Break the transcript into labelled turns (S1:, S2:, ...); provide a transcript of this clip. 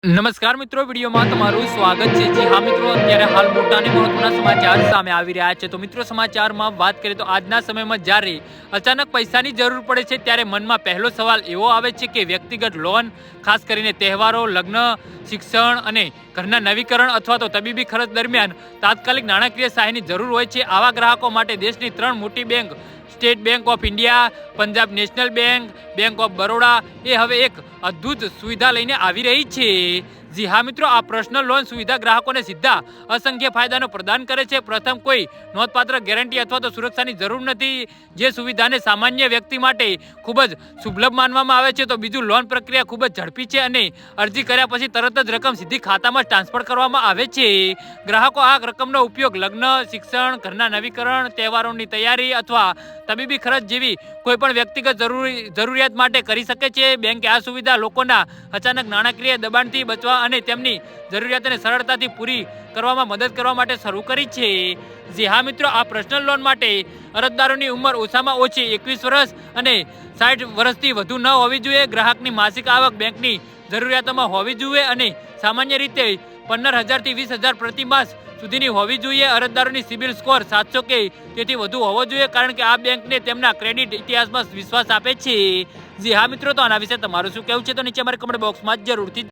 S1: નમસ્કાર મિત્રો, વિડીયોમાં તમારું સ્વાગત છે। જી હા મિત્રો, અત્યારે હાલ મોટા અને મહત્વના સમાચાર સામે આવી રહ્યા છે। તો મિત્રો, સમાચારમાં વાત કરીએ તો આજના સમયમાં જ્યારે અચાનક પૈસાની જરૂર પડે છે ત્યારે મનમાં પહેલો સવાલ એવો આવે છે કે વ્યક્તિગત લોન, ખાસ કરીને તહેવારો, લગ્ન, શિક્ષણ અને ઘરના નવીકરણ અથવા તો તબીબી ખર્ચ દરમિયાન તાત્કાલિક નાણાકીય સહાયની જરૂર હોય છે। આવા ગ્રાહકો માટે દેશની 3 મોટી bank State Bank of India, Punjab National Bank, Bank of Baroda એ હવે એક અદ્ભુત સુવિધા લઈને આવી રહી છે। જી હા મિત્રો, આ પર્સનલ લોન સુવિધા ગ્રાહકોને સીધા અસંખ્ય ફાયદાનો પ્રદાન કરે છે। પ્રથમ, કોઈ નોંધપાત્ર ગેરંટી અથવા તો સુરક્ષાની જરૂર નથી, જે સુવિધાને સામાન્ય વ્યક્તિ માટે ખૂબ જ સુલભ માનવામાં આવે છે। તો બીજું, લોન પ્રક્રિયા ખૂબ જ ઝડપી છે અને અરજી કર્યા પછી તરત જ રકમ સીધી ખાતામાં ટ્રાન્સફર કરવામાં આવે છે। ગ્રાહકો આ રકમનો ઉપયોગ લગ્ન, શિક્ષણ, ઘરના નવીકરણ, તહેવારોની તૈયારી અથવા તબીબી ખર્ચ જેવી કોઈ પણ વ્યક્તિગત જરૂરિયાત માટે કરી શકે છે। બેંકે આ સુવિધા લોકોના અચાનક નાણાકીય દબાણથી બચવા અને તેમની જરૂરિયાતોને સરળતાથી પૂરી કરવામાં મદદ કરવા માટે શરૂ કરી છે। જી હા મિત્રો, આ પર્સનલ લોન માટે અરજદારોની ઉંમર ઓછામાં ઓછી 21 વર્ષ અને 60 વર્ષથી વધુ ન હોવી જોઈએ। ગ્રાહકની માસિક આવક બેંકની જરૂરિયાતોમાં હોવી જોઈએ અને સામાન્ય રીતે 15,000 થી 20,000 પ્રતિ માસ સુધીની હોવી જોઈએ। અરજદારોની સિબિલ સ્કોર 700 કે તેથી વધુ હોવો જોઈએ, કારણ કે આ બેંકને તેમના ક્રેડિટ ઇતિહાસમાં વિશ્વાસ આપે છે। જી હા મિત્રો, તો આના વિશે તમારું શું કહેવું છે તો નીચે અમારા કમેન્ટ બોક્સમાં જરૂરથી